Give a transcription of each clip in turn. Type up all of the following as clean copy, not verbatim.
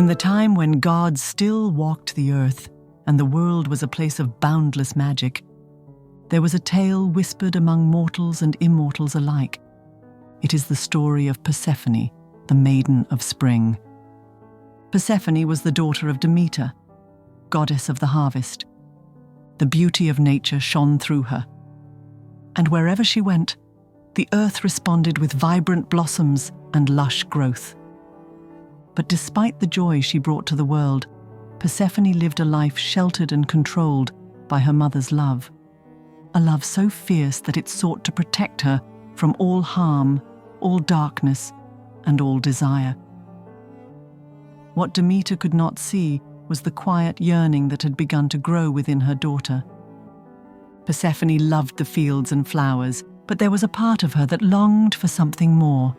the time when gods still walked the earth and the world was a place of boundless magic, there was a tale whispered among mortals and immortals alike. It is the story of Persephone, the maiden of spring. Persephone was the daughter of Demeter, goddess of the harvest. The beauty of nature shone through her, and wherever she went, the earth responded with vibrant blossoms and lush growth. But despite the joy she brought to the world, Persephone lived a life sheltered and controlled by her mother's love, a love so fierce that it sought to protect her from all harm, all darkness, and all desire. What Demeter could not see was the quiet yearning that had begun to grow within her daughter. Persephone loved the fields and flowers, but there was a part of her that longed for something more.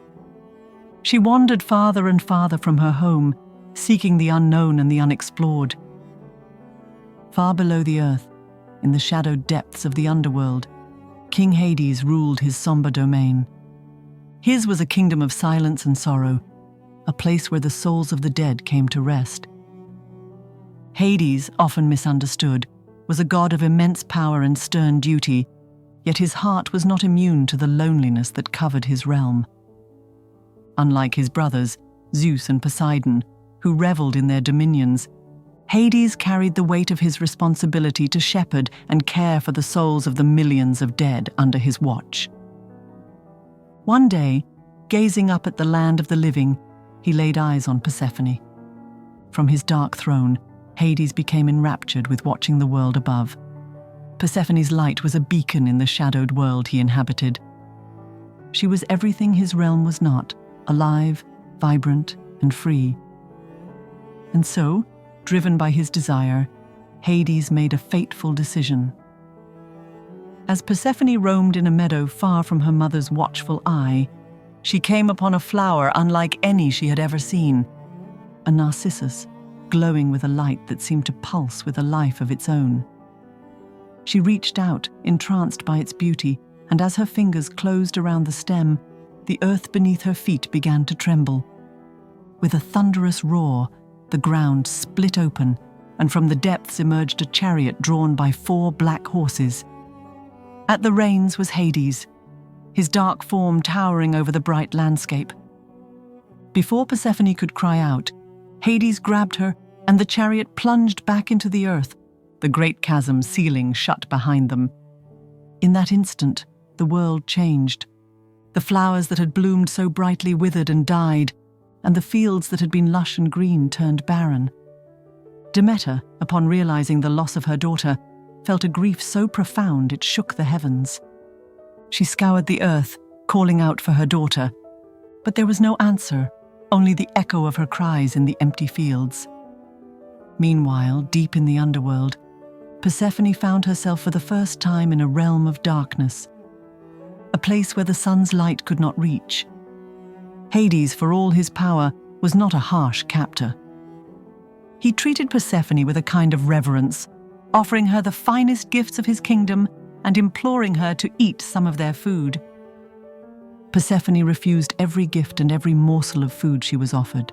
She wandered farther and farther from her home, seeking the unknown and the unexplored. Far below the earth, in the shadowed depths of the underworld, King Hades ruled his somber domain. His was a kingdom of silence and sorrow, a place where the souls of the dead came to rest. Hades, often misunderstood, was a god of immense power and stern duty, yet his heart was not immune to the loneliness that covered his realm. Unlike his brothers, Zeus and Poseidon, who reveled in their dominions, Hades carried the weight of his responsibility to shepherd and care for the souls of the millions of dead under his watch. One day, gazing up at the land of the living, he laid eyes on Persephone. From his dark throne, Hades became enraptured with watching the world above. Persephone's light was a beacon in the shadowed world he inhabited. She was everything his realm was not, alive, vibrant, and free. And so, driven by his desire, Hades made a fateful decision. As Persephone roamed in a meadow far from her mother's watchful eye, she came upon a flower unlike any she had ever seen, a narcissus, glowing with a light that seemed to pulse with a life of its own. She reached out, entranced by its beauty, and as her fingers closed around the stem, the earth beneath her feet began to tremble. With a thunderous roar, the ground split open, and from the depths emerged a chariot drawn by 4 black horses. At the reins was Hades, his dark form towering over the bright landscape. Before Persephone could cry out, Hades grabbed her, and the chariot plunged back into the earth, the great chasm ceiling shut behind them. In that instant, the world changed. The flowers that had bloomed so brightly withered and died, and the fields that had been lush and green turned barren. Demeter, upon realizing the loss of her daughter, felt a grief so profound it shook the heavens. She scoured the earth, calling out for her daughter, but there was no answer, only the echo of her cries in the empty fields. Meanwhile, deep in the underworld, Persephone found herself for the first time in a realm of darkness, a place where the sun's light could not reach. Hades, for all his power, was not a harsh captor. He treated Persephone with a kind of reverence, offering her the finest gifts of his kingdom and imploring her to eat some of their food. Persephone refused every gift and every morsel of food she was offered.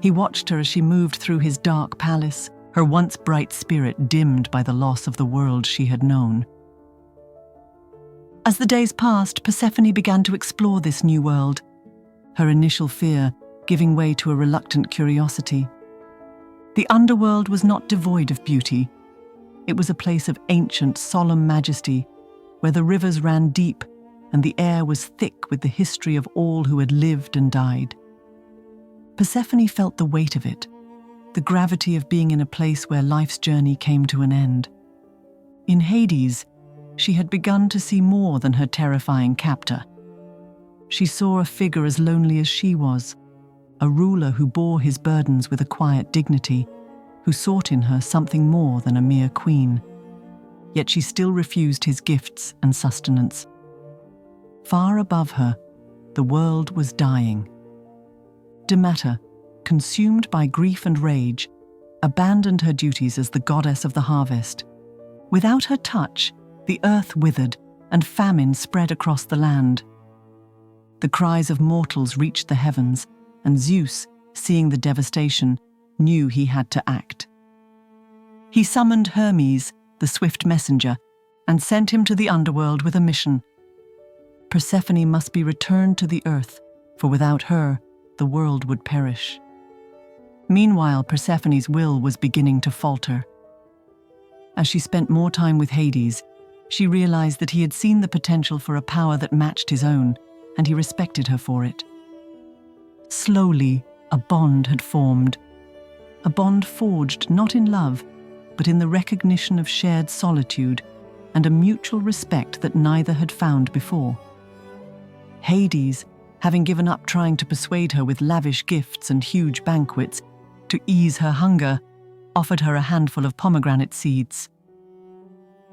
He watched her as she moved through his dark palace, her once bright spirit dimmed by the loss of the world she had known. As the days passed, Persephone began to explore this new world, her initial fear giving way to a reluctant curiosity. The underworld was not devoid of beauty. It was a place of ancient, solemn majesty, where the rivers ran deep and the air was thick with the history of all who had lived and died. Persephone felt the weight of it, the gravity of being in a place where life's journey came to an end. In Hades, she had begun to see more than her terrifying captor. She saw a figure as lonely as she was, a ruler who bore his burdens with a quiet dignity, who sought in her something more than a mere queen. Yet she still refused his gifts and sustenance. Far above her, the world was dying. Demeter, consumed by grief and rage, abandoned her duties as the goddess of the harvest. Without her touch, the earth withered and famine spread across the land. The cries of mortals reached the heavens, and Zeus, seeing the devastation, knew he had to act. He summoned Hermes, the swift messenger, and sent him to the underworld with a mission. Persephone must be returned to the earth, for without her, the world would perish. Meanwhile, Persephone's will was beginning to falter. As she spent more time with Hades, she realized that he had seen the potential for a power that matched his own, and he respected her for it. Slowly, a bond had formed. A bond forged not in love, but in the recognition of shared solitude and a mutual respect that neither had found before. Hades, having given up trying to persuade her with lavish gifts and huge banquets to ease her hunger, offered her a handful of pomegranate seeds.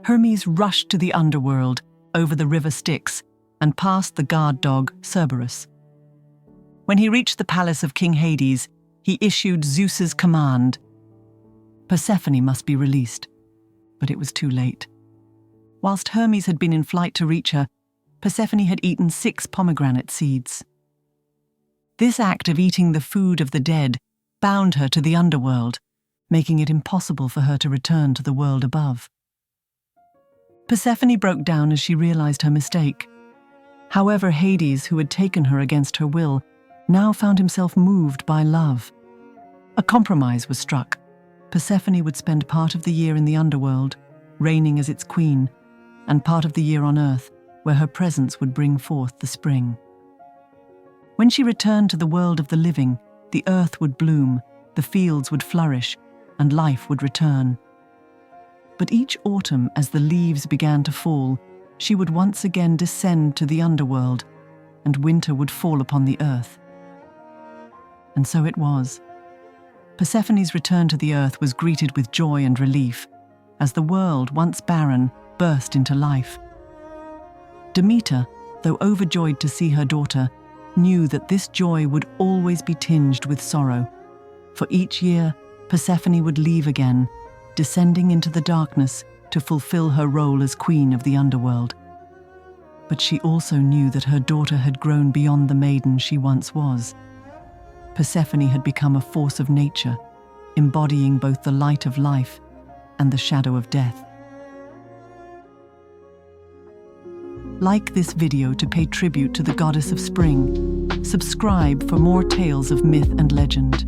Hermes rushed to the underworld, over the river Styx, and past the guard dog Cerberus. When he reached the palace of King Hades, he issued Zeus's command. Persephone must be released, but it was too late. Whilst Hermes had been in flight to reach her, Persephone had eaten 6 pomegranate seeds. This act of eating the food of the dead bound her to the underworld, making it impossible for her to return to the world above. Persephone broke down as she realized her mistake. However, Hades, who had taken her against her will, now found himself moved by love. A compromise was struck. Persephone would spend part of the year in the underworld, reigning as its queen, and part of the year on earth, where her presence would bring forth the spring. When she returned to the world of the living, the earth would bloom, the fields would flourish, and life would return. But each autumn, as the leaves began to fall, she would once again descend to the underworld, and winter would fall upon the earth. And so it was. Persephone's return to the earth was greeted with joy and relief, as the world, once barren, burst into life. Demeter, though overjoyed to see her daughter, knew that this joy would always be tinged with sorrow, for each year Persephone would leave again, descending into the darkness to fulfill her role as queen of the underworld. But she also knew that her daughter had grown beyond the maiden she once was. Persephone had become a force of nature, embodying both the light of life and the shadow of death. Like this video to pay tribute to the goddess of spring. Subscribe for more tales of myth and legend.